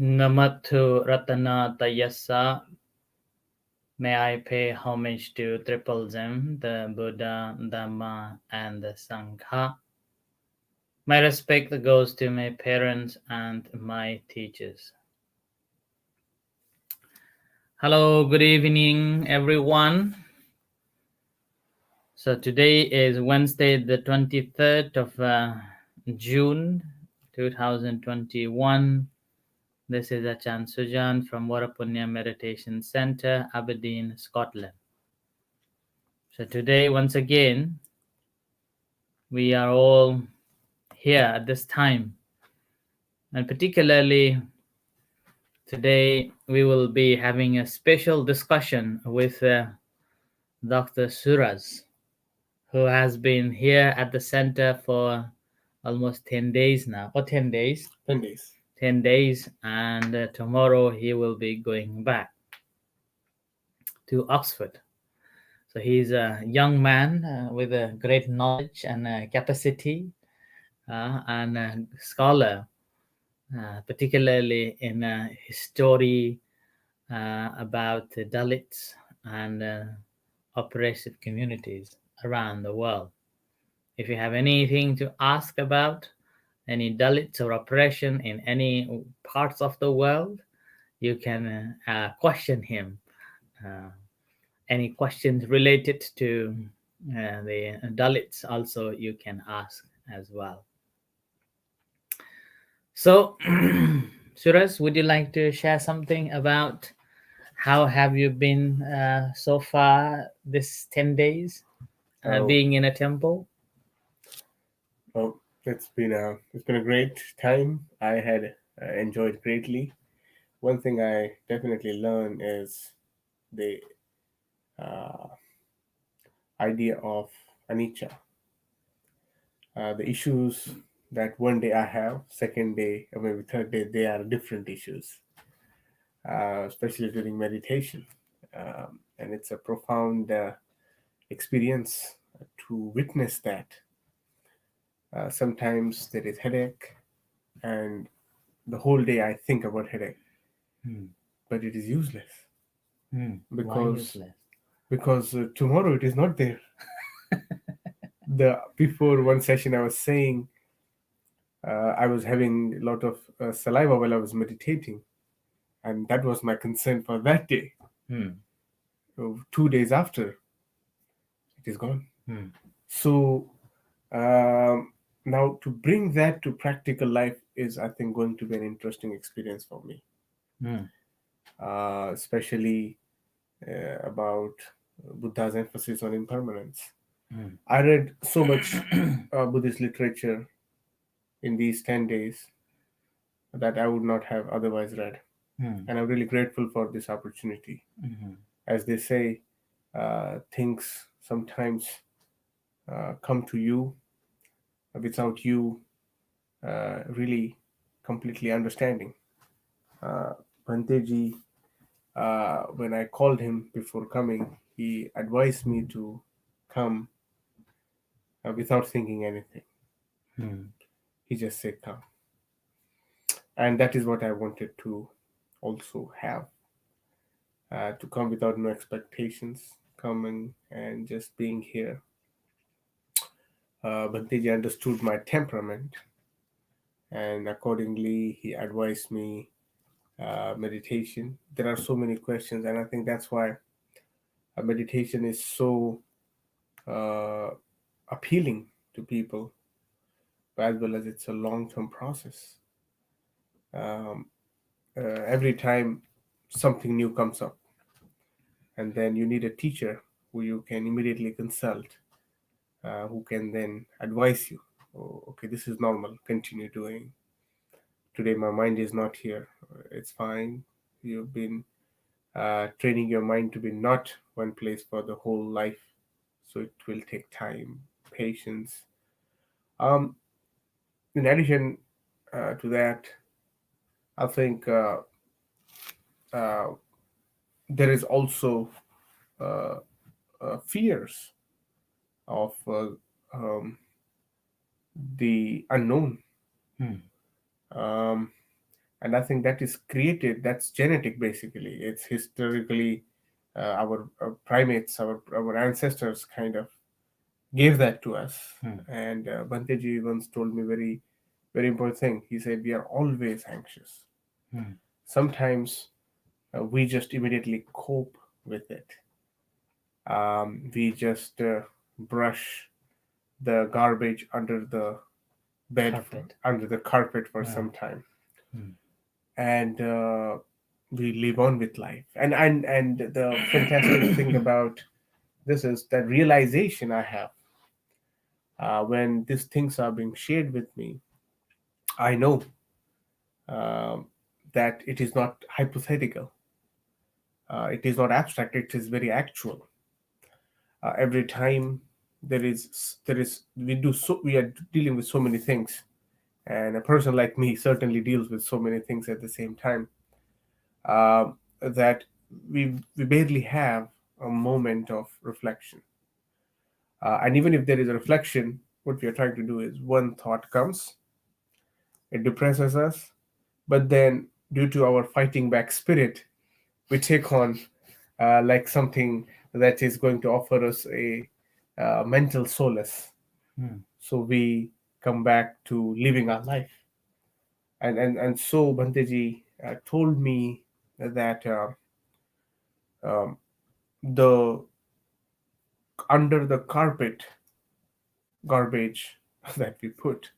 Namathu Ratana Tayassa. May I pay homage to Triple Gem, the Buddha, Dhamma, and the Sangha. My respect goes to my parents and my teachers. Hello, good evening, everyone. So today is Wednesday, the 23rd of June 2021. This is Achan Sujan from Warapunya Meditation Center, Aberdeen, Scotland. So today, once again, we are all here at this time, and particularly today, we will be having a special discussion with Dr. Suraj, who has been here at the center for almost 10 days now, or 10 days. 10 days. 10 days, and tomorrow he will be going back to Oxford. So he's a young man with a great knowledge and capacity, and a scholar, particularly in his story about the Dalits and oppressive communities around the world. If you have anything to ask about any Dalits or oppression in any parts of the world, you can question him. Uh, any questions related to the Dalits also you can ask as well. So, Suraj, would you like to share something about how have you been so far this 10 days Oh, being in a temple? well, it's been a great time. I had enjoyed greatly. One thing I definitely learned is the uh, idea of anicca. The issues that one day I have, second day, or maybe third day, they are different issues, especially during meditation. And it's a profound experience to witness that. Sometimes there is headache, and the whole day I think about headache, Hmm. but it is useless Why because useless? tomorrow it is not there. The before one session I was saying I was having a lot of saliva while I was meditating, and that was my concern for that day. Hmm. 2 days after, it is gone. Hmm. So um, now to bring that to practical life is, I think, going to be an interesting experience for me, Hmm. especially about Buddha's emphasis on impermanence. Hmm. I read so much Buddhist literature in these 10 days that I would not have otherwise read. Hmm. And I'm really grateful for this opportunity. Hmm. As they say, things sometimes come to you without you really completely understanding. Uh, Bhanteji, when I called him before coming, he advised me to come without thinking anything. Hmm. He just said, come. And that is what I wanted to also have, to come without no expectations, coming and just being here. Bhanteji understood my temperament, and accordingly he advised me meditation. There are so many questions, and I think that's why meditation is so uh, appealing to people, as well as it's a long-term process. um, every time something new comes up, and then you need a teacher who you can immediately consult, who can then advise you. Oh, okay, this is normal, continue doing. Today my mind is not here, it's fine. You've been training your mind to be not one place for the whole life, so it will take time, patience. um, in addition to that, I think uh, there is also uh, fears of um, the unknown. Hmm. um, and I think that is created. That's genetic, basically. It's historically our primates, our ancestors, kind of gave that to us. Hmm. And Banteji once told me very important thing. He said we are always anxious. Hmm. Sometimes we just immediately cope with it. We just brush the garbage under the bed, Carpet. under the carpet for Yeah. some time, Hmm. and we live on with life. And the fantastic thing about this is that realization I have when these things are being shared with me. I know um, that it is not hypothetical. It is not abstract. It is very actual. Every time there is we are dealing with so many things, and a person like me certainly deals with so many things at the same time, that we barely have a moment of reflection. And even if there is a reflection, what we are trying to do is one thought comes, it depresses us, but then due to our fighting back spirit, we take on like something that is going to offer us a mental solace. Hmm. So we come back to living our life. And so Bhanteji told me that um, the under the carpet garbage that we put,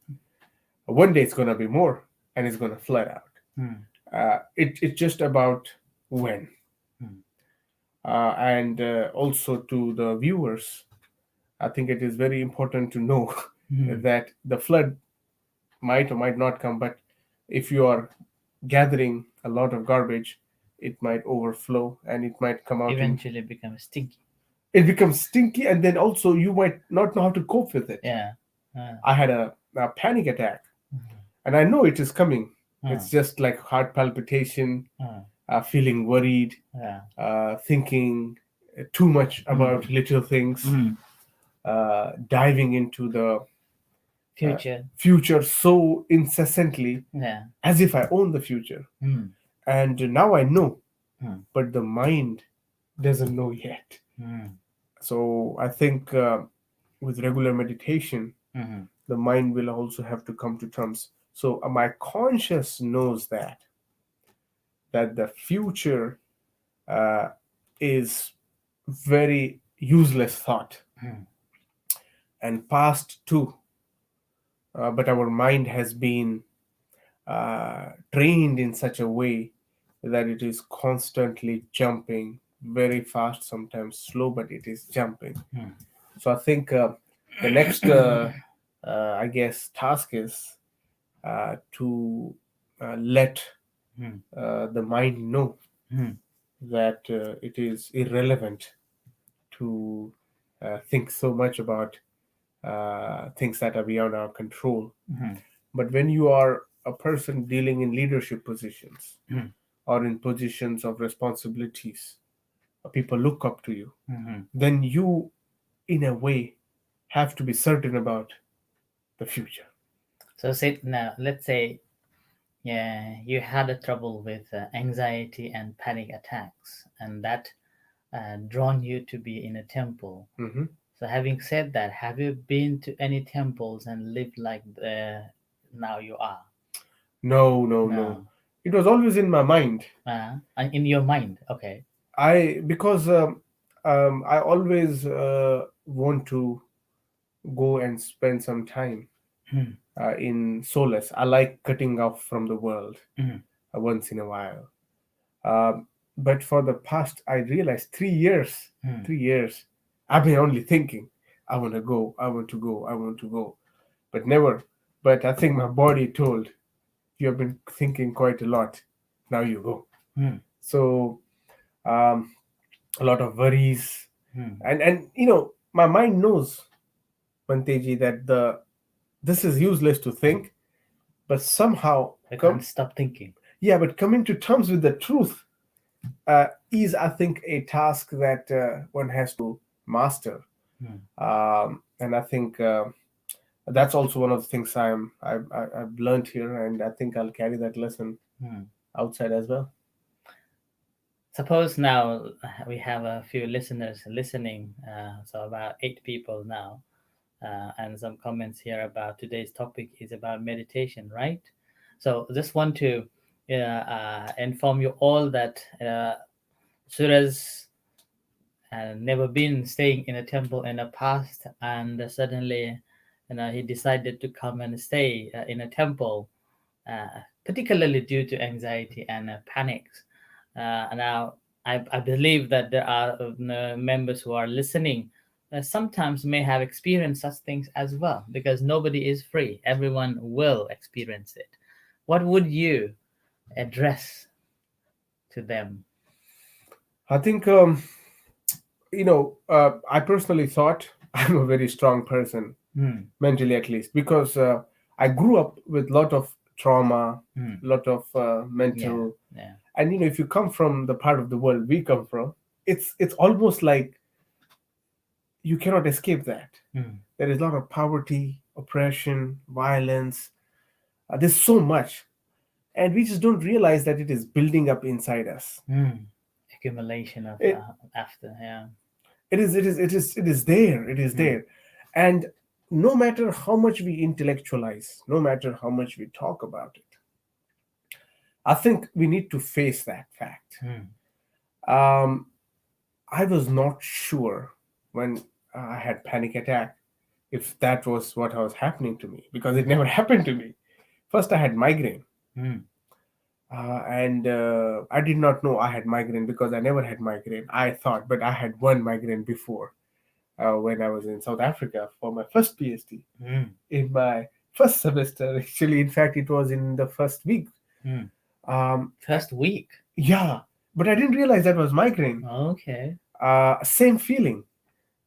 one day it's going to be more and it's going to flood out. Hmm. It's just about when. Hmm. And also to the viewers, I think it is very important to know Hmm. that the flood might or might not come, but if you are gathering a lot of garbage, it might overflow and it might come out in, Eventually become stinky. it becomes stinky, and then also you might not know how to cope with it. Yeah. Uh, I had a panic attack, hmm. and I know it is coming. Uh, It's just like heart palpitation, uh, feeling worried, yeah. thinking too much Hmm. about little things, Hmm. diving into the uh, Future. future so incessantly, Yeah. as if I own the future. Hmm. And now I know, Hmm. but the mind doesn't know yet. Hmm. So I think with regular meditation, Hmm. the mind will also have to come to terms. So my conscious knows that the future uh, is very useless thought, Hmm. and past too. But our mind has been trained in such a way that it is constantly jumping very fast, sometimes slow, but it is jumping. Hmm. So I think the next, I guess, task is to let Hmm. the mind know Hmm. that it is irrelevant to think so much about things that are beyond our control. Hmm. But when you are a person dealing in leadership positions Hmm. or in positions of responsibilities, people look up to you, Hmm. then you, in a way, have to be certain about the future. So say now, let's say, yeah, you had a trouble with anxiety and panic attacks, and that drawn you to be in a temple. Hmm. So having said that, have you been to any temples and lived like now you are? No, no, no. No. It was always in my mind. In your mind, okay. I because I always want to go and spend some time Hmm. in solace. I like cutting off from the world Hmm. once in a while. But for the past, I realized 3 years, Hmm. 3 years, I've been only thinking, I want to go, I want to go, I want to go, but never. But I think my body told, you have been thinking quite a lot. Now you go. Hmm. So um, a lot of worries, Hmm. and my mind knows, Manteji, that the this is useless to think, but somehow I come, can't stop thinking. yeah, but coming to terms with the truth is, I think, a task that one has to master. Hmm. And I think that's also one of the things I've learned here, and I think I'll carry that lesson Hmm. outside as well. Suppose now we have a few listeners listening, so about 8 people now, and some comments here about today's topic is about meditation, right? So just want to inform you all that Suraj never been staying in a temple in the past, and suddenly, he decided to come and stay in a temple, particularly due to anxiety and panics. Now, I believe that there are members who are listening. Sometimes may have experienced such things as well, because nobody is free. Everyone will experience it. What would you address to them? I think I personally thought I'm a very strong person, Hmm. mentally at least, because I grew up with lot of trauma, Hmm. lot of Yeah. mental, Yeah. and if you come from the part of the world we come from, it's almost like you cannot escape that. Hmm. There is a lot of poverty, oppression, violence. There's so much, and we just don't realize that it is building up inside us. Hmm. Accumulation of It after. Yeah. it is there. It is Hmm. there, and no matter how much we intellectualize, no matter how much we talk about it, I think we need to face that fact. Hmm. Um, I was not sure when I had panic attack if that was what was happening to me, because it never happened to me. First, I had migraine, Hmm. and I did not know I had migraine because I never had migraine. I thought, but I had one migraine before, when I was in South Africa for my first PhD Hmm. in my first semester. Actually, in fact, it was in the first week. Hmm. Um, I- First week. yeah, but I didn't realize that was migraine. Okay. Same feeling.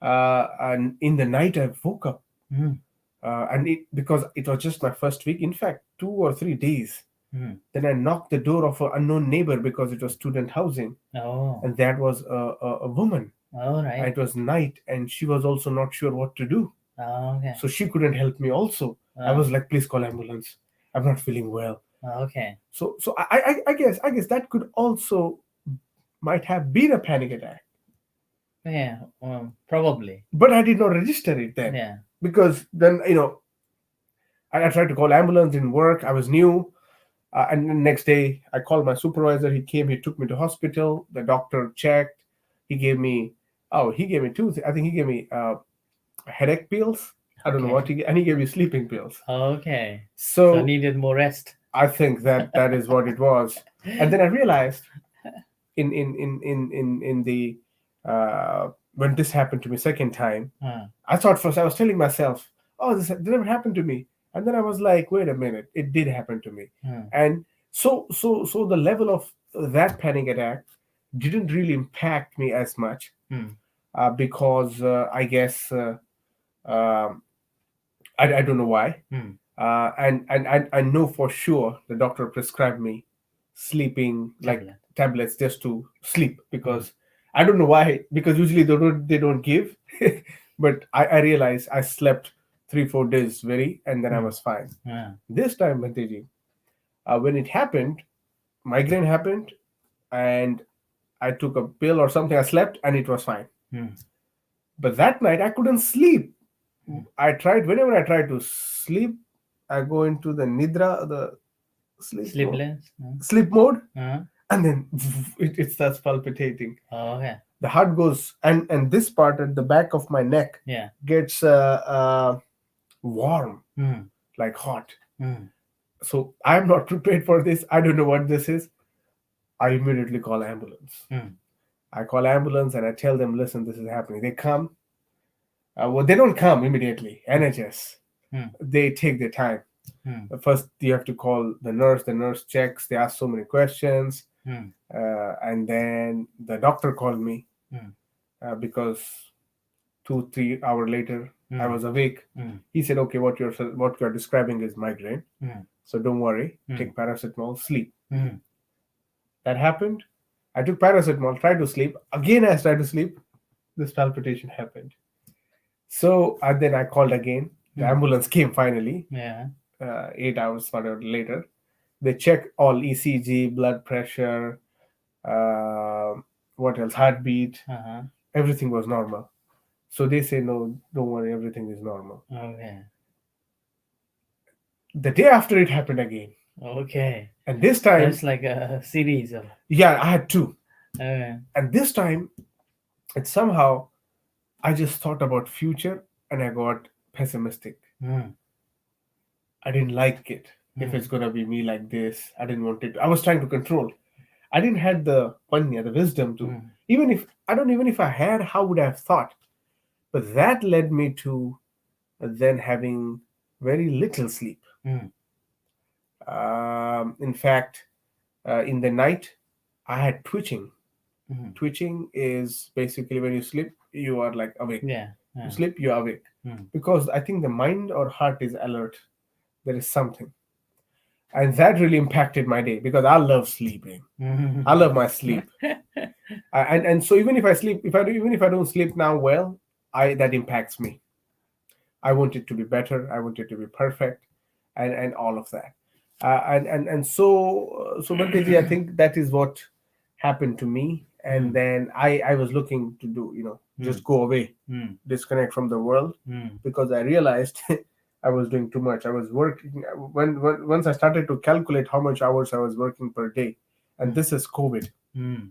And in the night, I woke up, Hmm. and it because it was just my first week. In fact, 2 or 3 days. Hmm. Then I knocked the door of an unknown neighbor because it was student housing, Oh. and that was a woman. All right. It was night, and she was also not sure what to do, Okay. so she couldn't help me. Also, I Oh. was like, "Please call ambulance. I'm not feeling well." Okay. So I guess that could also might have been a panic attack, Yeah. Probably. but I did not register it then, Yeah. because then I tried to call ambulance, didn't work. I was new. And the next day, I called my supervisor. He came. He took me to hospital. The doctor checked. He gave me. Oh, he gave me two. I think he gave me headache pills. I don't know what Okay. he. And he gave me sleeping pills. Okay. So So needed more rest. I think that is what it was. And then I realized in the when this happened to me second time, Huh. I thought first I was telling myself, "Oh, this never happened to me," and then I was like, "Wait a minute, it did happen to me." Hmm. And so the level of that panic attack didn't really impact me as much, Hmm. because I guess um I don't know why. Hmm. And I know for sure the doctor prescribed me sleeping like Tablet. tablets just to sleep, Hmm. because I don't know why, because usually they don't give. But I realized I slept 3 4 days very, and then I Hmm. was fine. Yeah. This time, Bhanteji, when it happened, migraine happened, and I took a pill or something. I slept and it was fine. Hmm. But that night I couldn't sleep. Hmm. I tried whenever I tried to sleep, I go into the nidra, the Sleepless. sleep mode, Uh-huh. and then it starts palpitating. Okay. The heart goes, and this part at the back of my neck Yeah. gets warm, Hmm. like hot. Hmm. So I'm not prepared for this. I don't know what this is. I immediately call ambulance. Hmm. I call ambulance and I tell them, listen, this is happening. They come. Well, they don't come immediately. NHS. Hmm. They take their time. Hmm. First, you have to call the nurse. The nurse checks. They ask so many questions, Hmm. and then the doctor called me, Hmm. because 2 3 hour later I Hmm. was awake. Hmm. He said, okay, what you're describing is migraine, Hmm. so don't worry, Hmm. take paracetamol, sleep. Hmm. That happened. I took paracetamol, tried to sleep. Again, I tried to sleep. This palpitation happened. So and then I called again. The Hmm. ambulance came finally, Yeah. 8 hours later. They check all ECG, blood pressure, uh, what else, heartbeat, Uh-huh. everything was normal. So they say, no, don't worry, everything is normal. Okay. The day after it happened again. Okay. And this So time, it's like a series of. yeah, I had two. Okay. And this time, it somehow, I just thought about future and I got pessimistic. Mm, I didn't like it. If mm, it's gonna be me like this, I didn't want it. I was trying to control. I didn't had the panya, the wisdom to. mm, Even if I don't even if I had, how would I have thought? But that led me to then having very little sleep. mm, In fact, in the night, I had twitching. mm. Twitching is basically when you sleep, you are like awake. Yeah. You Yeah. sleep, you are awake. Mm, Because I think the mind or heart is alert. There is something. And that really impacted my day because I love sleeping. I mm. love my sleep. And so even if I sleep, even if I don't sleep now well, I that impacts me. I want it to be better. I want it to be perfect, and all of that. So Bhanteji, I think that is what happened to me. And Mm, then I was looking to do, mm, just go away, mm, disconnect from the world, mm, because I realized I was doing too much. I was working when once I started to calculate how much hours I was working per day, and mm, this is COVID. mm,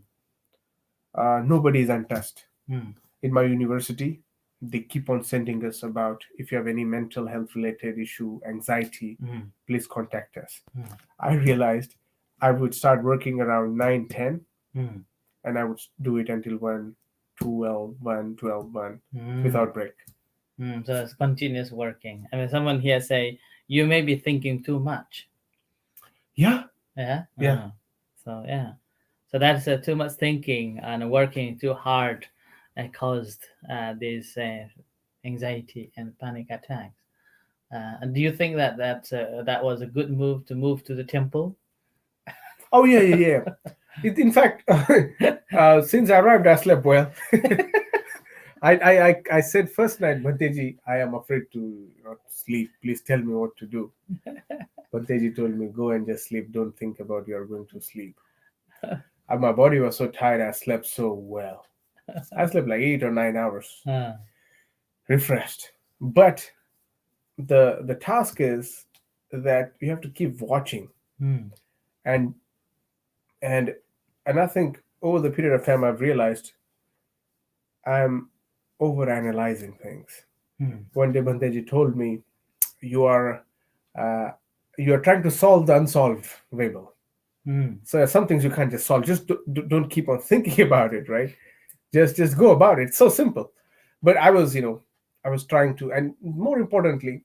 Nobody is untouched. mm, In my university, they keep on sending us about, if you have any mental health related issue, anxiety, mm, please contact us. mm, I realized I would start working around 9, 10, mm, and I would do it until 1, 12, 1, 12, 1, mm, without break. So it's continuous working. I mean, someone here say you may be thinking too much. Yeah, Yeah. yeah. So yeah. So that's too much thinking and working too hard caused these anxiety and panic attacks. And do you think that that was a good move to move to the temple? Oh, yeah, yeah, yeah. In fact, since I arrived, I slept well. I said first night, Bhanteji, I am afraid to not sleep. Please tell me what to do. Bhanteji told me, go and just sleep. Don't think about you are going to sleep. And my body was so tired, I slept so well. I slept like 8 or 9 hours, Uh, refreshed. But the task is that you have to keep watching, mm, and and and I think over the period of time I've realized I'm over analyzing things. mm, One day Bhanteji told me, you are uh, you are trying to solve the unsolvable. mm, So some things you can't just solve. Just don't keep on thinking about it, right? Just go about it. It's so simple. But I was trying to, and more importantly,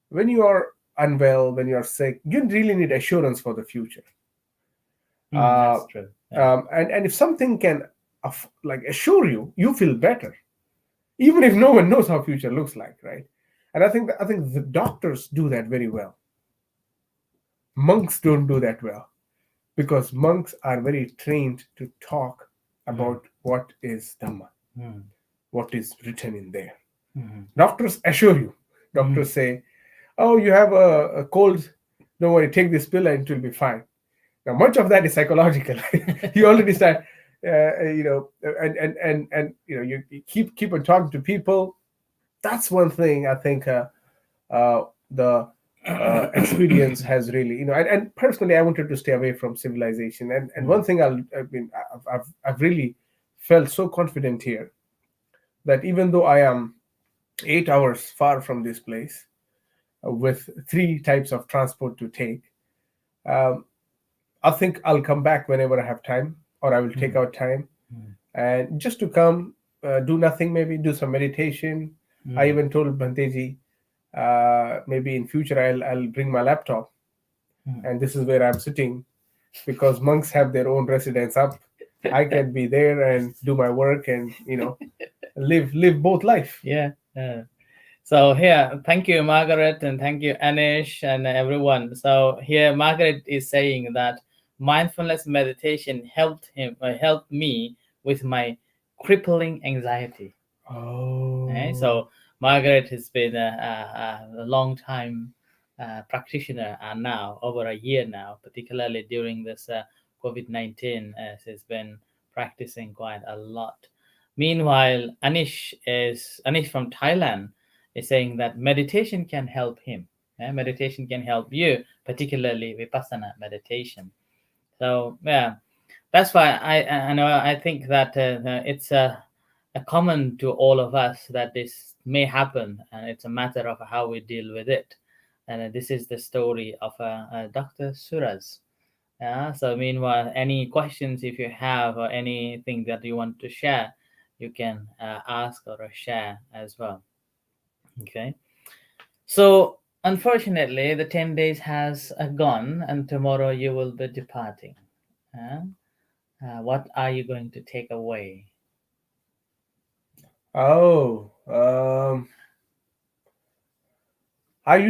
when you are unwell, when you are sick, you really need assurance for the future. Uh, that's true. Yeah. and if something can like assure you, you feel better, even if no one knows how future looks like, right? And I think the doctors do that very well. Monks don't do that well because monks are very trained to talk Mm, about what is Dhamma, mm, what is written in there. mm, Doctors assure you. mm. Doctors say, "Oh, you have a cold. Don't worry, take this pill and it will be fine." Now, much of that is psychological. You already start, and you keep on talking to people. That's one thing I think the experience has really, and personally, I wanted to stay away from civilization. And one Mm, thing I've really felt so confident here that even though I am 8 hours far from this place, with three types of transport to take, um, I think I'll come back whenever I have time, or I will take mm, out time mm, and just to come, do nothing, maybe do some meditation. I mm, even told Bhanteji, maybe in future I'll bring my laptop, mm. and this is where I'm sitting, because monks have their own residence up. I can be there and do my work, and live both life. Yeah. So here, thank you, Margaret, and thank you, Anish, and everyone. So here, Margaret is saying that mindfulness meditation helped me with my crippling anxiety. Okay? Oh, So Margaret has been a long time practitioner now over a year now, particularly during this COVID-19, as he's been practicing quite a lot. Meanwhile, Anish from Thailand is saying that meditation can help him. Meditation can help you, particularly vipassana meditation. So yeah, that's why I know I think that it's a common to all of us that this may happen, and it's a matter of how we deal with it. And this is the story of Dr. Suraj. Yeah. So meanwhile, any questions if you have or anything that you want to share, you can ask or share as well. Okay. So unfortunately, the 10 days has gone, and tomorrow you will be departing. Uh, what are you going to take away? Oh, I'm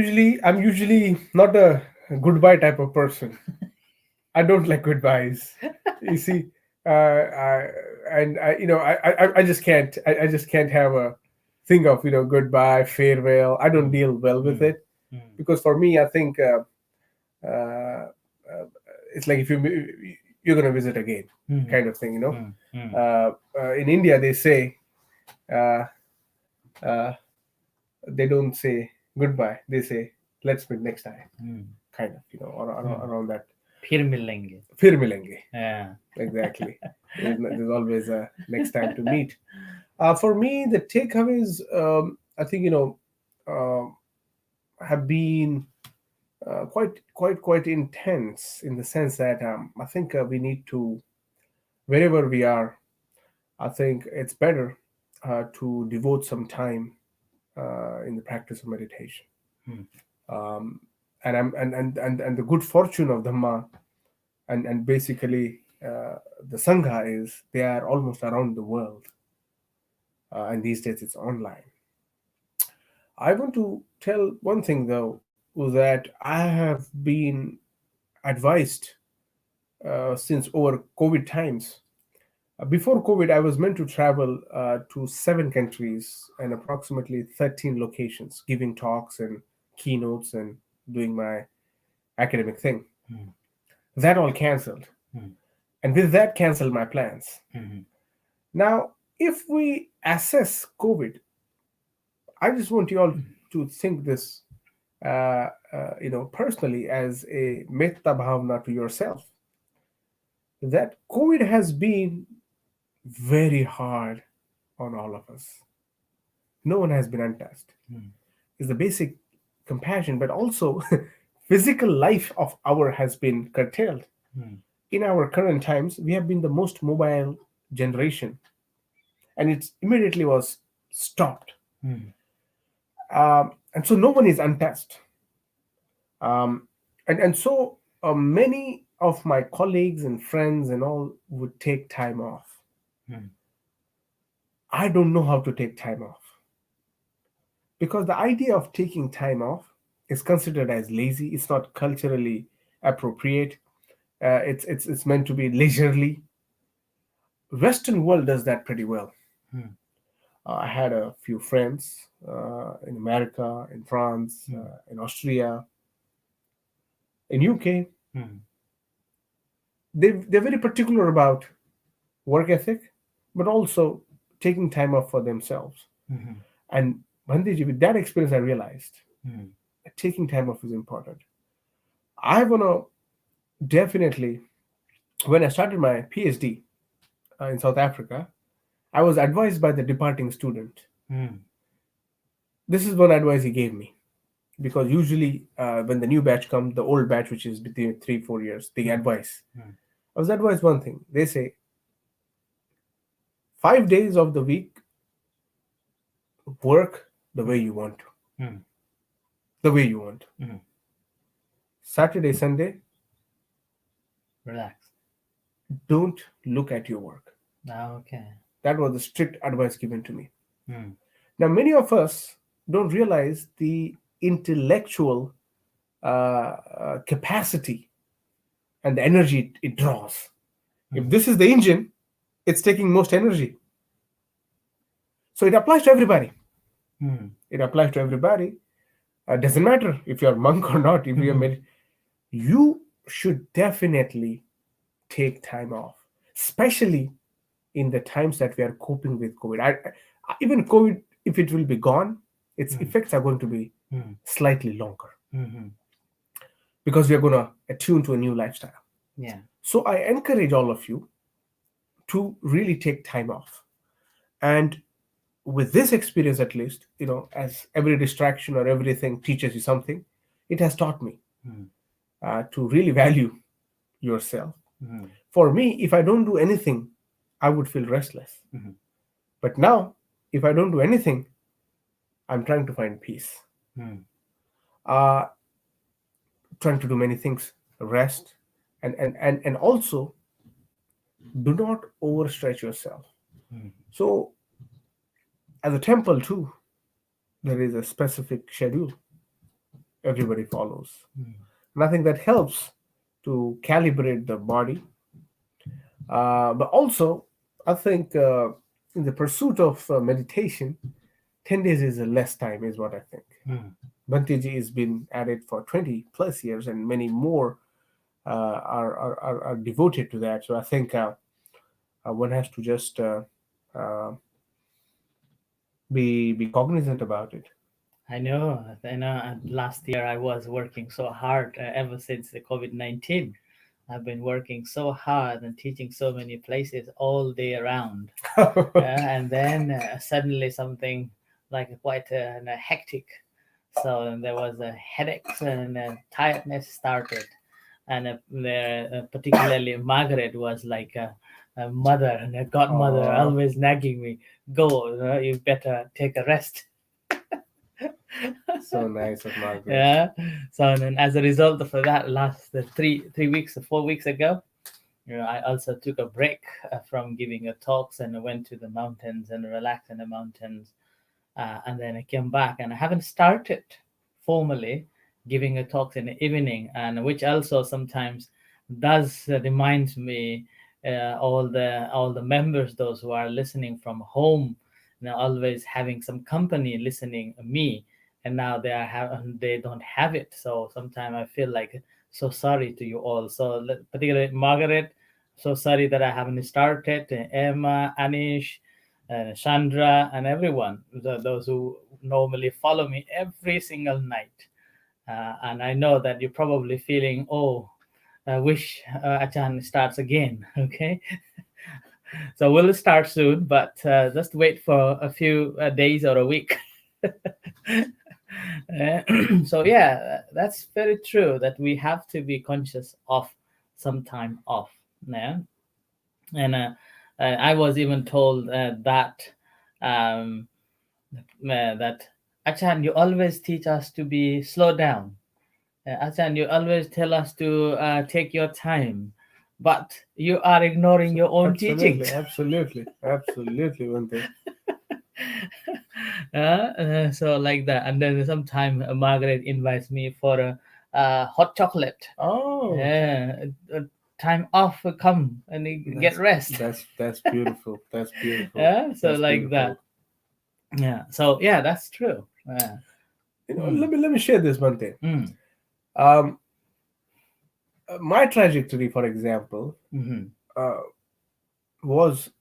usually not a goodbye type of person. I don't like goodbyes. You see, I, and I just can't. I just can't have a think of goodbye, farewell. I don't Mm, deal well with mm, it mm, because for me, I think uh, it's like if you're gonna visit again, mm, kind of thing. mm, mm, In India, they say uh, uh, they don't say goodbye. They say let's meet next time, mm, kind of mm. around that. फिर मिलेंगे. फिर मिलेंगे. Yeah. Exactly. There's always a next time to meet. For me, the takeaways, I think, have been quite intense in the sense that I think we need to, wherever we are, I think it's better to devote some time in the practice of meditation. Mm, Um, and the good fortune of Dhamma and basically the Sangha is they are almost around the world, and these days it's online. I want to tell one thing though, that I have been advised since over COVID times. Before COVID, I was meant to travel to 7 countries and approximately 13 locations, giving talks and keynotes and doing my academic thing. mm, That all cancelled. mm, And with that, canceled my plans. mm, Now, if we assess COVID, I just want you all to think this, personally as a metta bhavna to yourself, that COVID has been very hard on all of us. No one has been untouched. mm, It's the basic compassion, but also physical life of our has been curtailed. mm, In our current times, we have been the most mobile generation, and it immediately was stopped. mm, And so no one is untouched. Um, and so many of my colleagues and friends and all would take time off. mm, I don't know how to take time off because the idea of taking time off is considered as lazy. It's not culturally appropriate. It's meant to be leisurely. Western world does that pretty well. mm, I had a few friends in America, in France, mm, in Austria, in UK. mm, They're very particular about work ethic, but also taking time off for themselves. mhm, And Bandiji, with that experience, I realized mm, that taking time off is important. I want to definitely, when I started my PhD in South Africa, I was advised by the departing student. mm, This is one advice he gave me because usually when the new batch comes, the old batch, which is between 3 4 years, they mm, advise. mm, I was advised one thing. They say 5 days of the week work the way mm, you want to, mm, the way you want. mm. Saturday, Sunday, Relax. don't look at your work. Okay. That was the strict advice given to me. Mm, Now, many of us don't realize the intellectual capacity and the energy it draws. If mm, this is the engine, it's taking most energy. So it applies to everybody. mm, It applies to everybody. Doesn't matter if you're a monk or not. If you're Mhm. you should definitely take time off, especially in the times that we are coping with COVID. Even COVID, if it will be gone, its Mhm. effects are going to be Mhm. slightly longer Mhm. because we are going to attune to a new lifestyle. Yeah. So I encourage all of you to really take time off. And with this experience, at least, as every distraction or everything teaches you something, it has taught me Mhm. to really value yourself. Mhm. For me, if I don't do anything, I would feel restless. Mhm. But now, if I don't do anything, I'm trying to find peace. Mhm. Uh, Trying to do many things, rest, and also do not overstretch yourself. Mhm. So, as a temple too, there is a specific schedule everybody follows. Mhm. And I think that helps to calibrate the body. But also, I think in the pursuit of meditation, 10 days is a less time, is what I think. Mhm. Bhantiji has been at it for 20 plus years, and many more are devoted to that. So I think one has to just uh, be cognizant about it. I know. I know. Last year I was working so hard ever since the COVID-19. I've been working so hard and teaching so many places all day around. And then suddenly something like quite hectic. So there was a headaches and tiredness started, and particularly Margaret was like a mother and a godmother, Oh, always nagging me, "Go, you better take a rest." so nice of Margaret. Yeah. So then, as a result of that, last 3 weeks or 4 weeks ago, I also took a break from giving a talks and I went to the mountains and relaxed in the mountains. And then I came back and I haven't started formally giving a talks in the evening, and which also sometimes does reminds me all the members, those who are listening from home, always having some company listening me, and now they don't have it. So sometimes I feel like so sorry to you all. So particularly Margaret, so sorry that I haven't started. Emma, Anish, Chandra, and everyone, those who normally follow me every single night. And I know that you're probably feeling, oh, I wish Achan starts again. Okay. So we'll start soon, but just wait for a few days or a week. Uh, so yeah, that's very true that we have to be conscious of some time off. Yeah. And I was even told um, that Achan, you always teach us to be slow down. Achan, you always tell us to take your time, but you are ignoring your own Absolutely, teachings. absolutely, absolutely, Vante. So like that, and then sometime Margaret invites me for a hot chocolate. Oh, Uh, Time off will come and you get that's rest. that's beautiful. That's beautiful. Yeah, so That's like that. beautiful. Yeah, so yeah, that's true. Yeah. Mm, Let me share this one thing. mm, Um, my trajectory, for example, mm-hmm. uh, was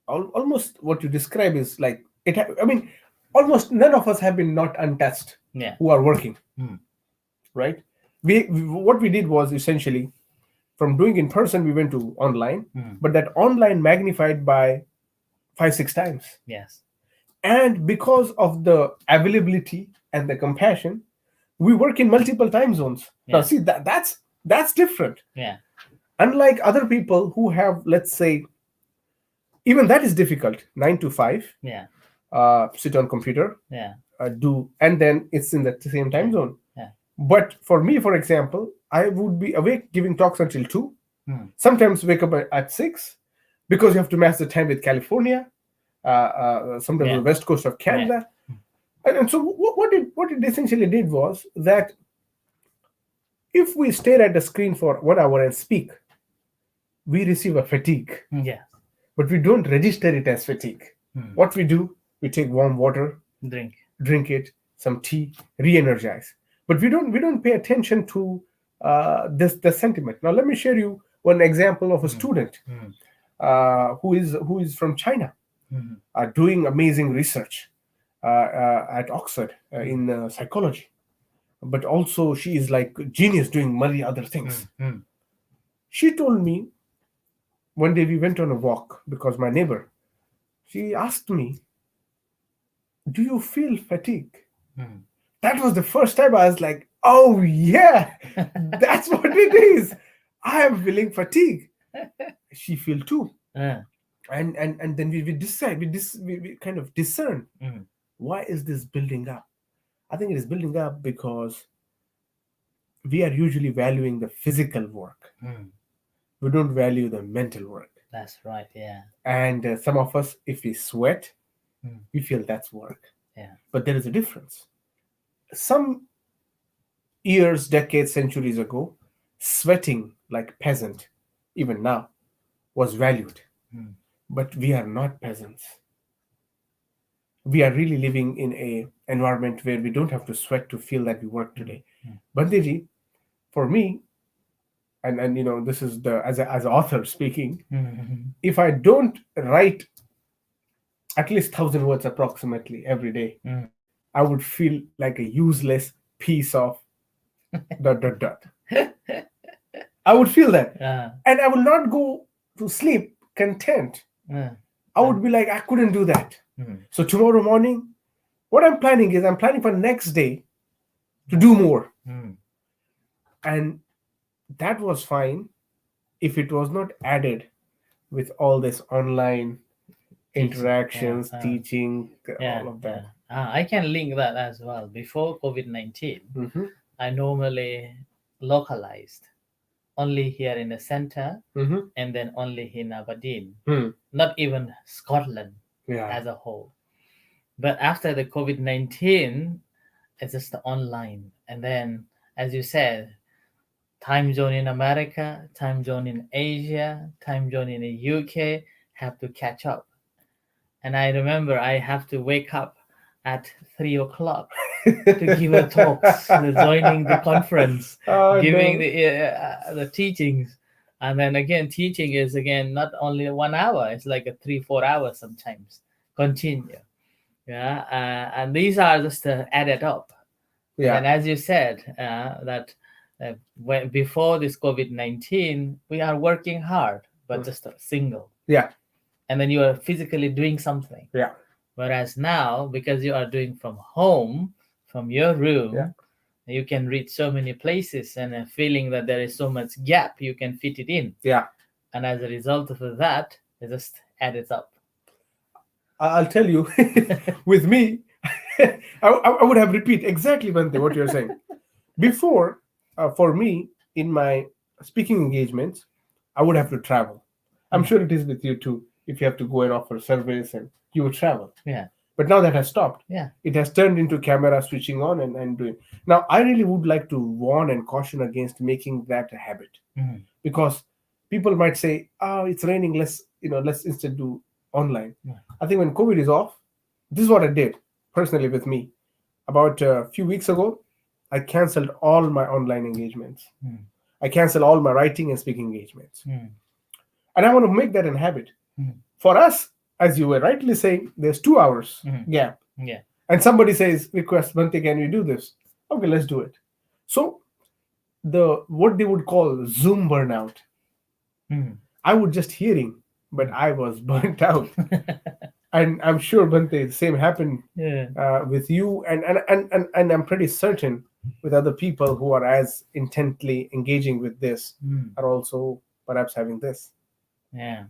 almost what you describe is like it. I mean, almost none of us have been not untouched Yeah. who are working, Mm, right? What we did was essentially from doing in person, we went to online, mm, but that online magnified by 5 6 times. yes. And because of the availability and the compassion, we work in multiple time zones. Now Yeah. see that's different. Yeah. Unlike other people who have, let's say, even that is difficult, 9 to 5, Yeah. sit on computer, Yeah. do, and then it's in the same Yeah. time zone. Yeah. But for me, for example, I would be awake giving talks until 2, Mm, sometimes wake up at 6, because you have to match the time with California, sometimes yeah. the west coast of Yeah. Canada. And so what it essentially did was that if we stare at the screen for 1 hour and speak, we receive a fatigue, Yeah. but we don't register it as fatigue. Mm, What we do, we take warm water, drink. drink it, some tea, re-energize. but we don't pay attention to this sentiment. Now let me share you one example of a mm, student mm, who is from China, mm, doing amazing research at Oxford mm, in psychology, but also she is like genius doing many other things. mm, mm, She told me one day we went on a walk because my neighbor, she asked me, "Do you feel fatigue?" mm. That was the first time I was like, "Oh yeah, that's what it is. I am feeling fatigue." She feel too, Uh, and then we decide we kind of discern, mm, why is this building up? I think it is building up because we are usually valuing the physical work. mm. We don't value the mental work. That's right. Yeah. And some of us, if we sweat, Mm, we feel that's work. yeah. But there is a difference. Some years, decades, centuries ago, sweating like peasant, even now, was valued. Mm, But we are not peasants. We are really living in a environment where we don't have to sweat to feel that we work mm, today. mm, Bandeji, for me, and this is the as an author speaking, mm, if I don't write at least 1,000 words approximately every day, mm, I would feel like a useless piece of dot dot dot. I would feel that. uh, And I will not go to sleep content. uh, I would be like, I couldn't do that. mm, So tomorrow morning, what I'm planning is I'm planning for next day to do more. mm. And that was fine if it was not added with all this online Teaching. Yeah. interactions, teaching, Yeah. all of that. Yeah. I can link that as well. Before COVID-19, Mm-hmm. I normally localized only here in the center Mm-hmm. and then only in Aberdeen, Hmm. not even Scotland Yeah. as a whole. But after the COVID-19, it's just online. And then, as you said, time zone in America, time zone in Asia, time zone in the UK have to catch up. And I remember I have to wake up at 3 o'clock to give a talks, joining the conference, Oh giving no. the teachings, and then again teaching is again not only 1 hour; it's like a 3 4 hours sometimes. Continue, yeah, and these are just added up. And Yeah. then, as you said, that when before this COVID-19, we are working hard, but Mm. just a single, Yeah. and then you are physically doing something. Yeah. Whereas now, because you are doing from home, from your Yeah. room, you can reach so many places and a feeling that there is so much gap, you can fit it in. Yeah. And as a result of that, it just adds up. I'll tell you, with me, I would have repeat exactly Bante, what you're saying. Before, for me, in my speaking engagements, I would have to travel. I'm Mm, sure it is with you too. If you have to go and offer service, and you would travel. yeah, But now that has stopped. yeah. It has turned into camera switching on and doing. Now, I really would like to warn and caution against making that a habit, Mm, because people might say, "Oh, it's raining. Let's instead do online." yeah. I think when COVID is off, this is what I did personally with me. About a few weeks ago, I canceled all my online engagements. Mm, I canceled all my writing and speaking engagements, mm, and I want to make that a habit. mm, For us, as you were rightly saying, there's 2 hours mm, gap, yeah. and somebody says, "Request, Bante, can we do this?" Okay, let's do it. So the what they would call Zoom burnout, Mm, I was just hearing, but mm. I was burnt out. And I'm sure Bante, the same happened Yeah. with you, and I'm pretty certain with other people who are as intently engaging with this Mm, are also perhaps having this. yeah.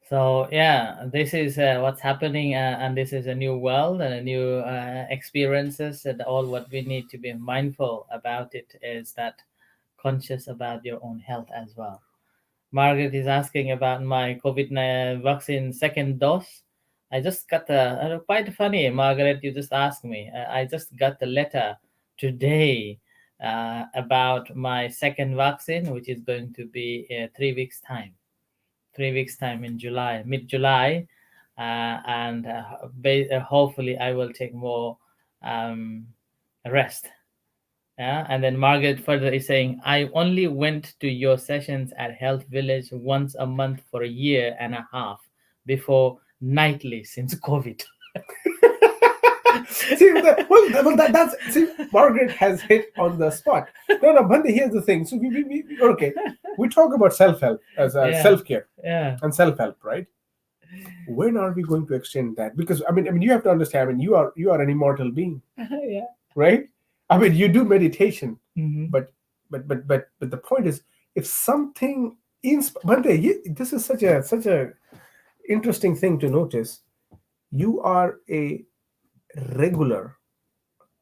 So yeah, this is what's happening, and this is a new world and a new experiences, and all what we need to be mindful about it is that conscious about your own health as well. Margaret is asking about my COVID vaccine second dose. I just got quite funny, Margaret. You just asked me. I just got the letter today about my second vaccine, which is going to be 3 weeks time. 3 weeks time in July, mid July, and hopefully I will take more um, rest Yeah, and then Margaret further is saying, I only went to your sessions at Health Village once a month for a year and a half before nightly since COVID. See, that's see, Margaret has hit on the spot. No, no, Bhante, here's the thing. So okay, we talk about self help as a Yeah, self care yeah, and self help, right? When are we going to extend that? Because I mean, you have to understand. I mean, you are an immortal being, yeah. right? I mean, you do meditation, Hmm. but but the point is, if something Bhante, this is such a interesting thing to notice. You are a regular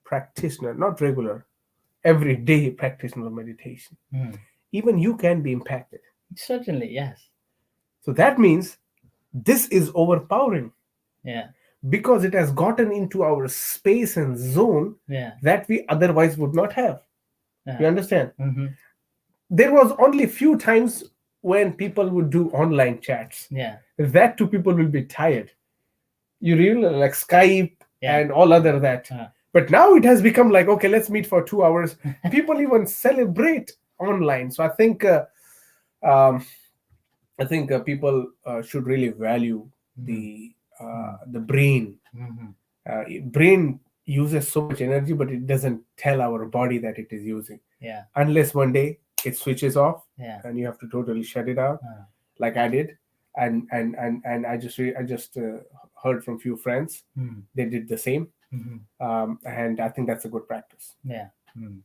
practitioner, not regular, everyday practitioner of meditation. Mm. Even you can be impacted. Certainly, yes. So that means this is overpowering Yeah, because it has gotten into our space and zone yeah, that we otherwise would not have. yeah. You understand? Hmm. There was only few times when people would do online chats. Yeah, That too, people will be tired. You really like Skype yeah. and all other that. Uh, But now it has become like, okay, let's meet for 2 hours. People even celebrate online. So um, I think people should really value mm, the mm, the brain. mhm. Brain uses so much energy, but it doesn't tell our body that it is using Yeah, unless one day it switches off yeah. and you have to totally shut it out, Uh, like I did. And I just heard from few friends mm, they did the same, mhm. and I think that's a good practice. Yeah. Mm.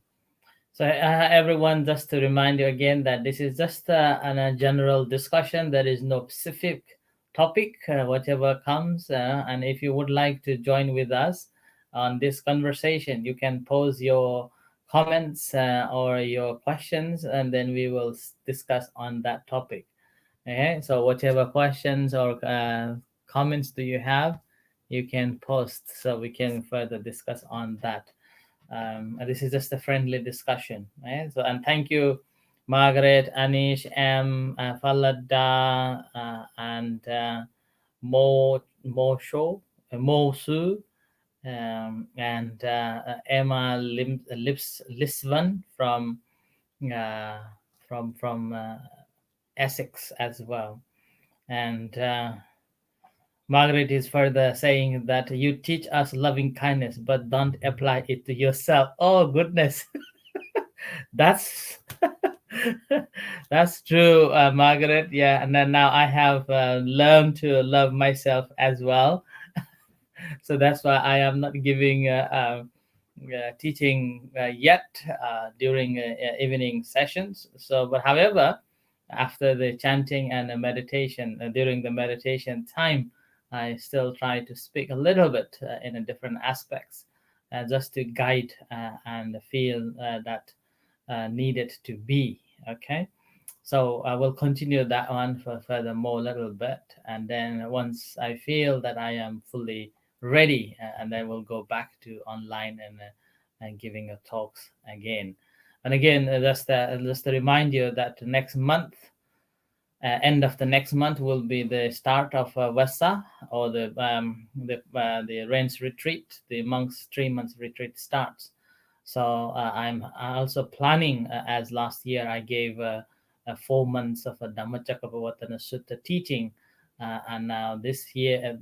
So, everyone, just to remind you again that this is just a general discussion. There is no specific topic, whatever comes. And if you would like to join with us on this conversation, you can pose your comments or your questions, and then we will discuss on that topic. Okay, so whatever questions or comments do you have, you can post so we can further discuss on that. And this is just a friendly discussion. Right? So, and thank you, Margaret, Anish, Falada, and Mo Show, Mo Su, and Emma Lisvan uh, from Essex as well. And Margaret is further saying that you teach us loving kindness, but don't apply it to yourself. Oh goodness, that's that's true, Margaret. Yeah, and then now I have learned to love myself as well. So that's why I am not giving teaching yet during evening sessions. So, but however, after the chanting and the meditation, during the meditation time, I still try to speak a little bit in a different aspects, just to guide and feel that needed to be. Okay, so I will continue that one for furthermore a little bit, and then once I feel that I am fully ready, and then we'll go back to online and giving a talks again. And again, just to remind you that next month, end of the next month will be the start of Vasa, or the rains retreat. The monks 3 months retreat starts. So I'm also planning, as last year I gave 4 months of a Dhammacakkappavattana Sutta teaching, and now this year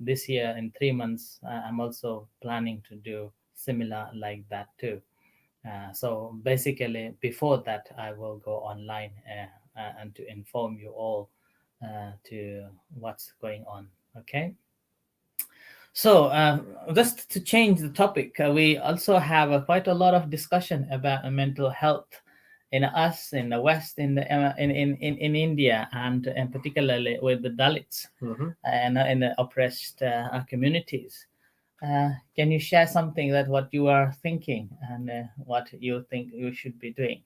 in 3 months, I'm also planning to do similar like that too. So basically, before that, I will go online and to inform you all to what's going on. Okay. So, just to change the topic, we also have quite a lot of discussion about mental health in us in the West, in India, and particularly with the Dalits Hmm. and in the oppressed communities. Can you share something that what you are thinking and what you think you should be doing?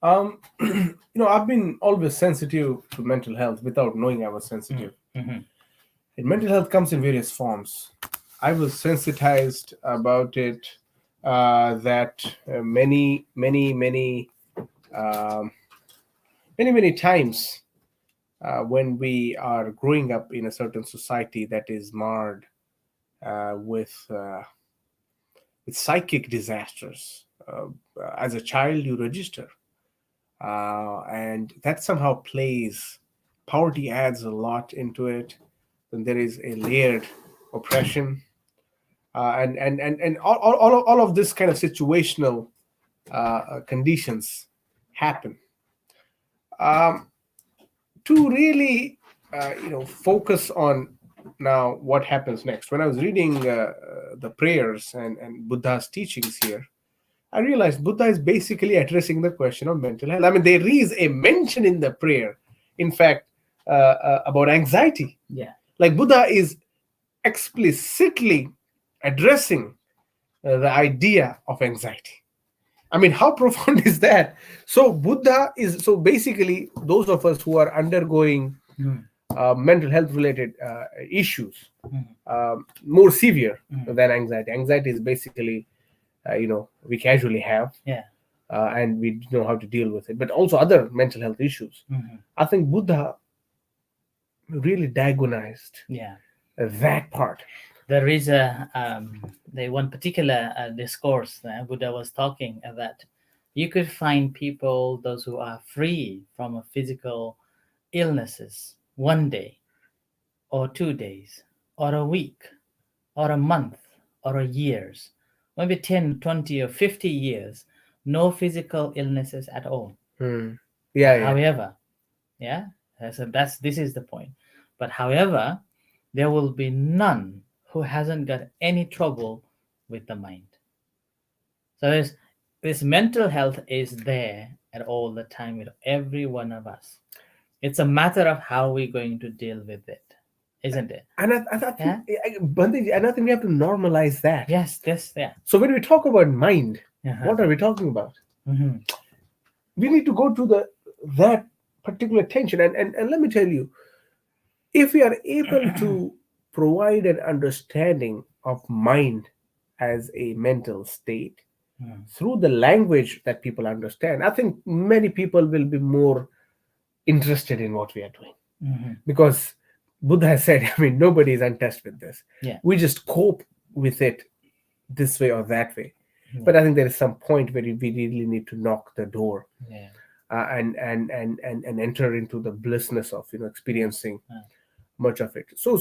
I've been always sensitive to mental health without knowing I was sensitive. Mm-hmm. And mental health comes in various forms. I was sensitized about it, that um, many times, when we are growing up in a certain society that is marred with psychic disasters, as a child you register, and that somehow plays. Poverty adds a lot into it. Then there is a layered oppression, and all of this kind of situational conditions happen. Um, to really focus on now what happens next. When I was reading the prayers and Buddha's teachings here, I realized Buddha is basically addressing the question of mental health. I mean, there is a mention in the prayer, in fact, about anxiety. Yeah. Like Buddha is explicitly addressing the idea of anxiety. I mean, how profound is that? So Buddha is, so basically those of us who are undergoing Mm. mental health related issues, Mm. more severe Mm. than anxiety. Anxiety is basically, we casually have, Yeah. and we know how to deal with it, but also other mental health issues. Mm-hmm. I think Buddha really diagonized Yeah. that part. There is the one particular discourse that Buddha was talking that you could find people, those who are free from a physical illnesses, one day or 2 days or a week or a month or a years, maybe 10, 20, or 50 years, no physical illnesses at all. Hmm. But Yeah, yeah. however, yeah, so this is the point. But however, there will be none who hasn't got any trouble with the mind. So this mental health is there at all the time with every one of us. It's a matter of how we're going to deal with it, isn't it? And I think, Yeah. Bandiji, and I think we have to normalize that. Yes. This. Yeah. So when we talk about mind, Uh-huh. what are we talking about? Mm-hmm. We need to go to that particular tension, and let me tell you, if we are able to provide an understanding of mind as a mental state Mm. through the language that people understand, I think many people will be more interested in what we are doing, Mm-hmm. because Buddha has said, I mean, nobody is untouched with this. Yeah. We just cope with it this way or that way. Yeah. But I think there is some point where we really need to knock the door, Yeah. and enter into the blissness of experiencing Yeah. much of it. So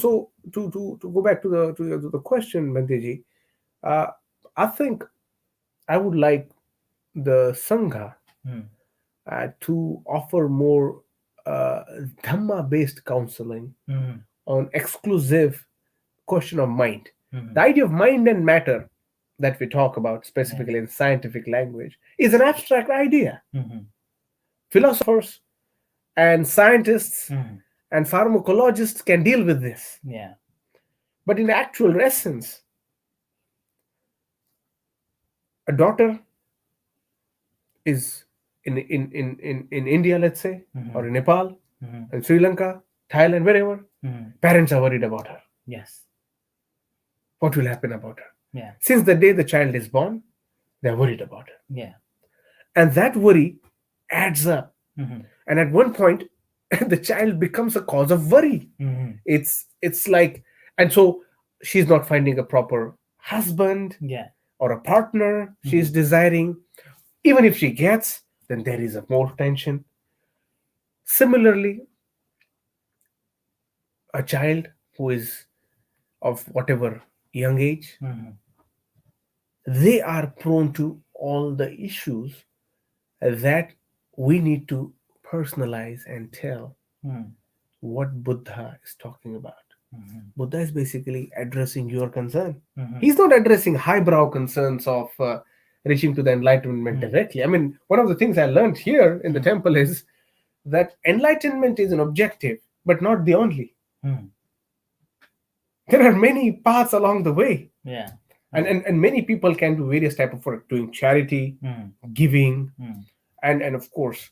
to go back to the question, Banteji, uh, I think I would like the Sangha Mm. to offer more uh, Dhamma based counseling Mm-hmm. on exclusive question of mind. Mm-hmm. The idea of mind and matter that we talk about Yeah. specifically in scientific language is an abstract idea. Mm-hmm. Philosophers and scientists Mm-hmm. and pharmacologists can deal with this. Yeah. But in actual essence, a daughter is in India, let's say, Mm-hmm. or in Nepal, Mm-hmm. in Sri Lanka, Thailand, wherever, Mm-hmm. parents are worried about her. Yes. What will happen about her? Yeah. Since the day the child is born, they're worried about her. Yeah. And that worry adds up. Mm-hmm. And at one point, the child becomes a cause of worry. Mm-hmm. It's like, and so she's not finding a proper husband Yeah. or a partner she's desiring. Even if she gets, then there is a more tension. Similarly, a child who is of whatever young age, Mm-hmm. they are prone to all the issues that we need to personalize and tell Mm-hmm. what Buddha is talking about. Mm-hmm. Buddha is basically addressing your concern. Mm-hmm. He's not addressing highbrow concerns of reaching to the enlightenment Mm. directly. I mean, one of the things I learned here in the temple is that enlightenment is an objective, but not the only. Mm. There are many paths along the way. Yeah. And many people can do various type of work, doing charity, Mm. giving, Mm. and of course,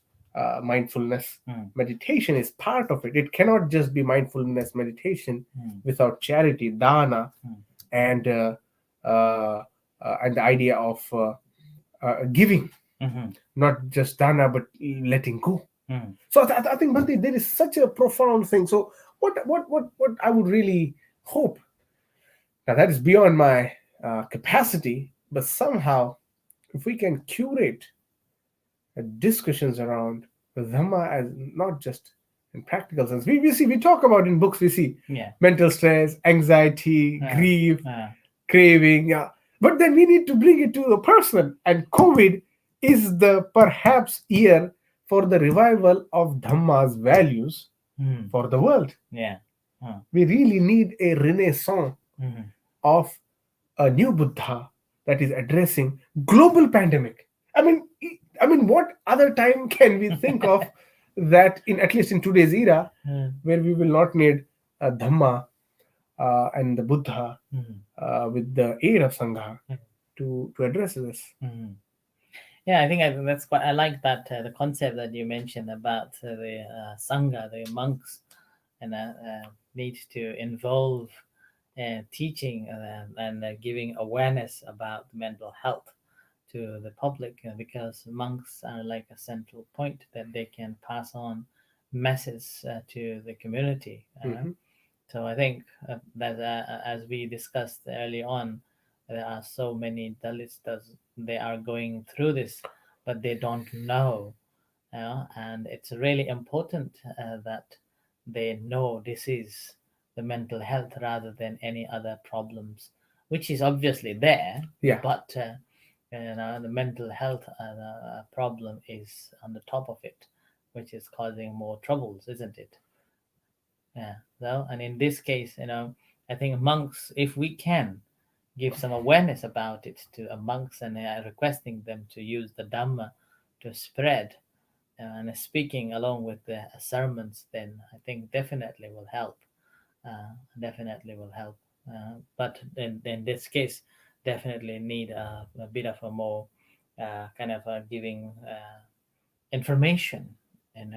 mindfulness. Mm. Meditation is part of it. It cannot just be mindfulness meditation Mm. without charity, dana, Mm. and the idea of giving, Mm-hmm. not just dana but letting go. Mm. So I think, Bhante, there is such a profound thing. So what I would really hope, now that is beyond my capacity, but somehow if we can curate discussions around the Dhamma as not just in practical sense. We see, we talk about in books, we see Yeah. mental stress, anxiety, Uh, grief, uh, craving. Yeah. But then we need to bring it to the person. And COVID is the perhaps year for the revival of Dhamma's values mm, for the world. yeah. Uh, We really need a renaissance mhm. of a new Buddha that is addressing global pandemic. I mean, what other time can we think of that in at least in today's era Mm, where we will not need a Dhamma and the Buddha mhm, with the aid of Sangha mhm, to address this. mhm. Yeah, I think that's quite. I like that the concept that you mentioned about the sangha, the monks, and need to involve teaching and giving awareness about mental health to the public because monks are like a central point that they can pass on message to the community. Hmm. So I think that as we discussed early on, there are so many Dalits that they are going through this, but they don't know, and it's really important that they know this is the mental health rather than any other problems, which is obviously there, Yeah, but the mental health problem is on the top of it, which is causing more troubles, isn't it? Yeah. So, and in this case, I think monks, if we can give some awareness about it to monks and requesting them to use the Dhamma to spread and speaking along with the sermons, then I think definitely will help. Definitely will help. But in this case, definitely need a bit of a more kind of giving information, and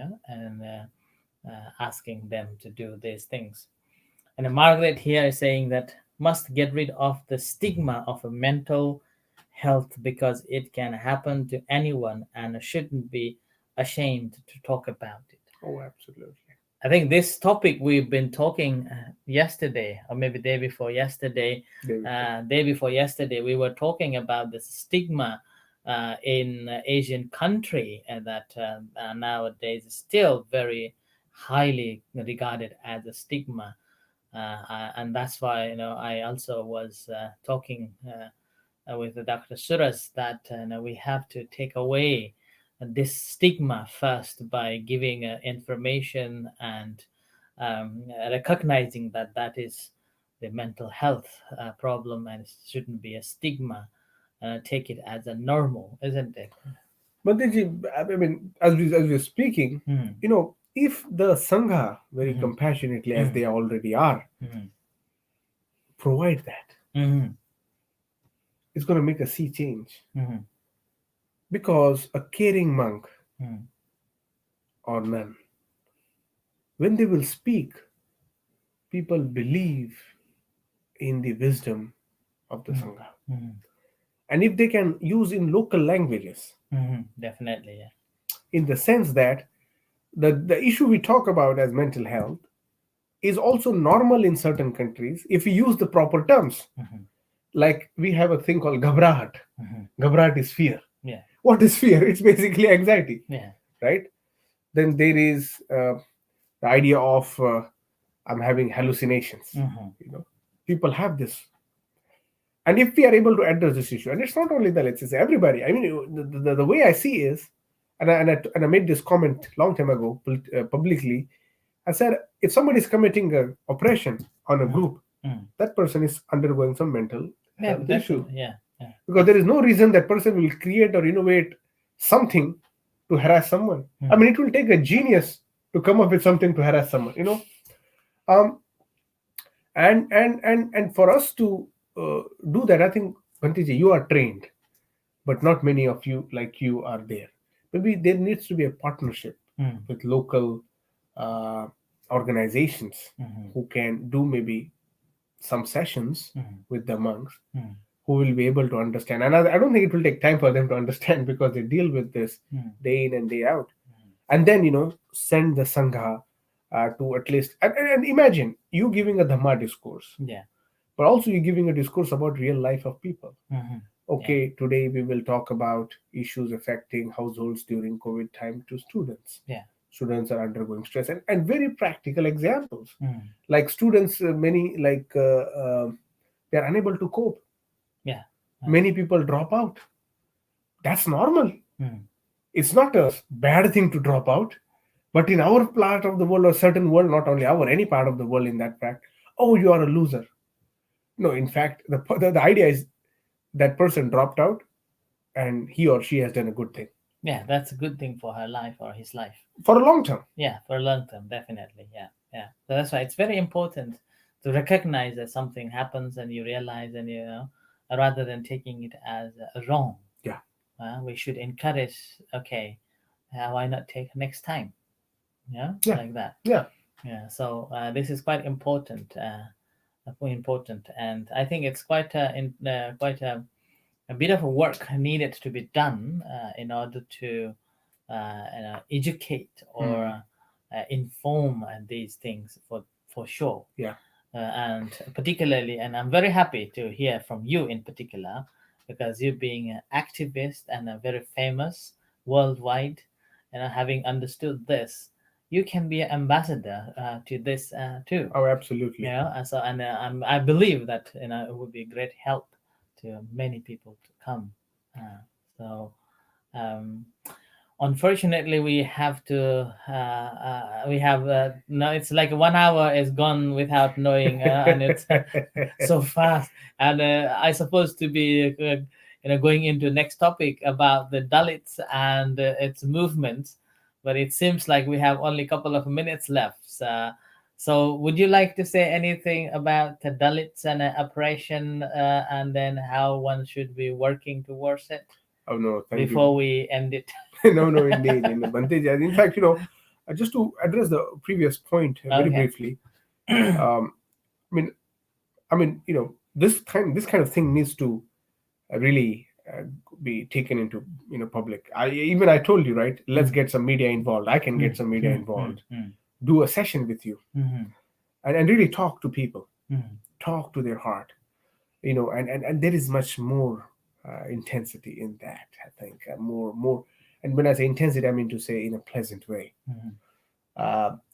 asking them to do these things. And Margaret here is saying that must get rid of the stigma of a mental health because it can happen to anyone and shouldn't be ashamed to talk about it. oh, absolutely. I think this topic we've been talking yesterday, or maybe There we go. day before yesterday, we were talking about the stigma in Asian country that nowadays is still very highly regarded as a stigma, and that's why I also was talking with Dr. Suraj that we have to take away this stigma first by giving information and recognizing that that is the mental health problem and it shouldn't be a stigma. Take it as a normal, isn't it? Mandeji, I mean, as we're speaking, Mm, if the Sangha, very mhm, compassionately as mm, they already are, mhm, provide that, mhm, it's going to make a sea change. mhm, Because a caring monk mhm, or nun, when they will speak, people believe in the wisdom of the mhm, Sangha. mhm, And if they can use in local languages, definitely, yeah. in the sense that the issue we talk about as mental health is also normal in certain countries if we use the proper terms. Mhm, Like we have a thing called ghabrahat. mhm, Ghabrahat is fear. yeah, What is fear? It's basically anxiety, yeah. right? Then there is the idea of I'm having hallucinations. Mhm, You know, people have this, and if we are able to address this issue, and it's not only the let's say everybody. I mean, the way I see is, and I made this comment long time ago publicly. I said if somebody is committing a oppression on a mhm, group, mhm. that person is undergoing some mental Yeah, health issue definitely, yeah, yeah. because there is no reason that person will create or innovate something to harass someone. I Mhm, mean, it will take a genius to come up with something to harass someone. Um, and for us to do that, I think Bhantiji, you are trained, but not many of you like you are there. Maybe there needs to be a partnership mhm, with local uh, organizations mhm, who can do maybe some sessions mhm, with the monks mhm, who will be able to understand. And I don't think it will take time for them to understand because they deal with this mhm, day in and day out. And then, send the Sangha to at least, and imagine you giving a Dhamma discourse, yeah. but also you giving a discourse about real life of people. Mhm, Yeah. Okay, today we will talk about issues affecting households during COVID time to students. Yeah. Students are undergoing stress, and very practical examples. Mm. Like students, many they are unable to cope. Yeah. Right. Many people drop out. That's normal. Mm. It's not a bad thing to drop out. But in our part of the world, or certain world, not only our, any part of the world, in that fact, oh, you are a loser. No, in fact, the idea is that person dropped out and he or she has done a good thing Yeah, that's a good thing for her life or his life. for a long term. Yeah, for a long term, definitely. Yeah, yeah. So that's why it's very important to recognize that something happens and you realize, and rather than taking it as wrong, Yeah, we should encourage. Okay, why not take next time? Yeah, yeah, like that. yeah. Yeah. So this is quite important. Important, and I think it's quite a bit of work needed to be done in order to educate or Hmm. inform these things for sure. Yeah, And particularly, and I'm very happy to hear from you in particular, because you being an activist and a very famous worldwide, and having understood this, you can be an ambassador to this too. oh, absolutely. And so, and I believe that it would be a great help to many people to come. So um, unfortunately, we have to. We have no. It's like 1 hour is gone without knowing, and it's so fast. And I supposed to be, going into next topic about the Dalits and its movements, but it seems like we have only a couple of minutes left. So, would you like to say anything about the Dalits and oppression, and then how one should be working towards it Oh no, thank you. before we end it? No, no, indeed, in Bante. In fact, just to address the previous point very Okay. briefly. Um, I mean, this kind of thing needs to really be taken into public. I told you, right, let's Mm, get some media involved. I can mm, get some media mm, mm, involved, mm, do a session with you, mhm, and really talk to people, mhm, talk to their heart, and there is much more intensity in that. I think more, and when I say intensity, I mean to say in a pleasant way. mhm,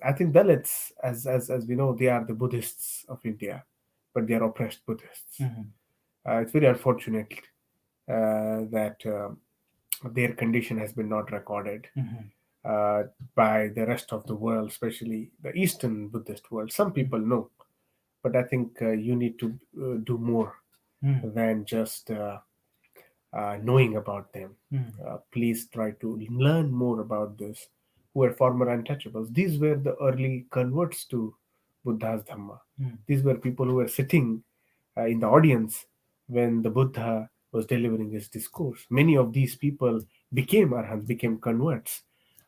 I think Dalits, as we know, they are the Buddhists of India, but they are oppressed Buddhists. mhm, It's very unfortunate that their condition has been not recorded mhm, uh, by the rest of the world, especially the Eastern Buddhist world. Some people know, but I think you need to do more mhm, than just knowing about them. mhm, Please try to learn more about this. Who were former untouchables? These were the early converts to Buddha's Dhamma. mhm, These were people who were sitting in the audience when the Buddha was delivering his discourse. Many of these people became arhants, became converts,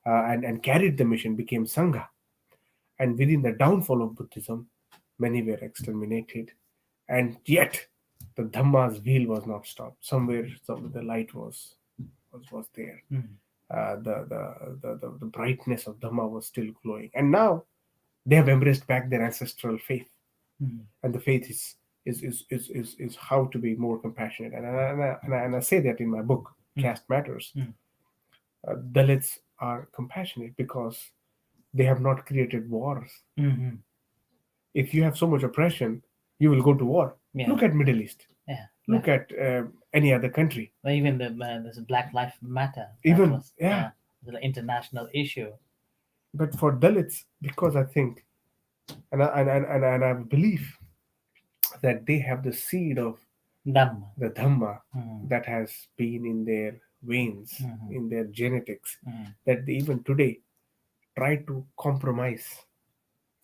and carried the mission, became Sangha. And within the downfall of Buddhism, many were exterminated. And yet, the Dhamma's wheel was not stopped. Somewhere, the light was there. mhm, The brightness of Dhamma was still glowing. And now they have embraced back their ancestral faith, mhm, and the faith is how to be more compassionate. And I say that in my book, mhm, Caste Matters. mhm, Dalits are compassionate because they have not created wars. mhm. If you have so much oppression, you will go to war. Yeah, Look at Middle East. yeah. Look at any other country. Even this Black Lives Matter, that Even, was yeah. the international issue. But for Dalits, because I think, and I believe that they have the seed of Dhamma. the Dhamma Mhm, that has been in their veins, mhm, in their genetics, mhm, that they even today try to compromise,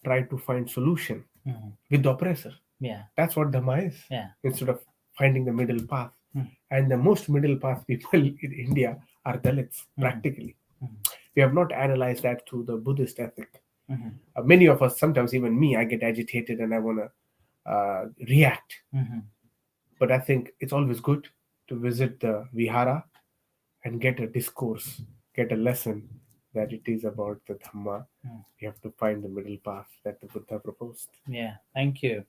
try to find solution mhm. with the oppressor. Yeah, That's what Dhamma is, yeah. instead of finding the middle path. Mhm, And the most middle path people in India are Dalits, mhm, practically. mhm, We have not analyzed that through the Buddhist ethic. mhm, Many of us, sometimes even me, I get agitated and I want to react. mhm. But I think it's always good to visit the Vihara and get a discourse, get a lesson that it is about the Dhamma. Mm. We have to find the middle path that the Buddha proposed. Yeah, thank you.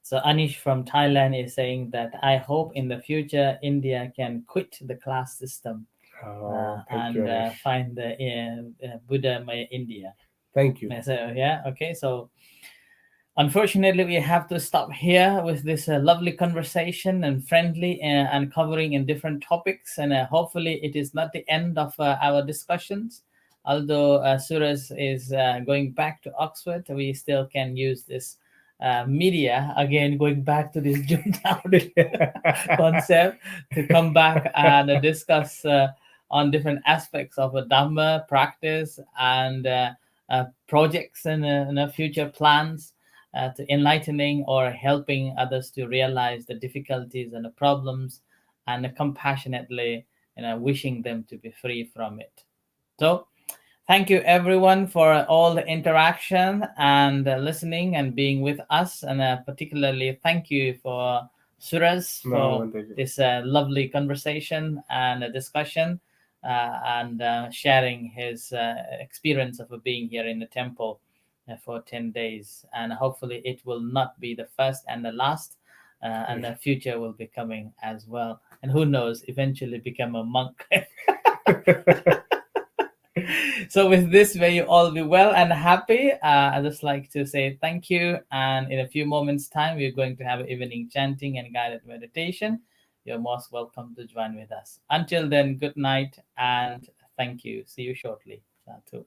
So Anish from Thailand is saying that I hope in the future India can quit the class system Oh, thank you, and Anish. find the Buddha Maya India. Thank you. So yeah, okay. So unfortunately, we have to stop here with this lovely conversation and friendly and covering in different topics. And hopefully, it is not the end of our discussions. Although Suraj is going back to Oxford, we still can use this media again, going back to this Juntown concept to come back and discuss on different aspects of a Dhamma practice and projects and future plans to enlightening or helping others to realize the difficulties and the problems and compassionately wishing them to be free from it. So thank you everyone for all the interaction and listening and being with us, and particularly thank you for Suraj No, for Vandaji. this lovely conversation and discussion and sharing his experience of being here in the temple for 10 days, and hopefully it will not be the first and the last, and the future will be coming as well, and who knows, eventually become a monk. So with this, may you all be well and happy. I just like to say thank you, and in a few moments time we're going to have evening chanting and guided meditation. You're most welcome to join with us. Until then, good night and thank you. See you shortly. Satu.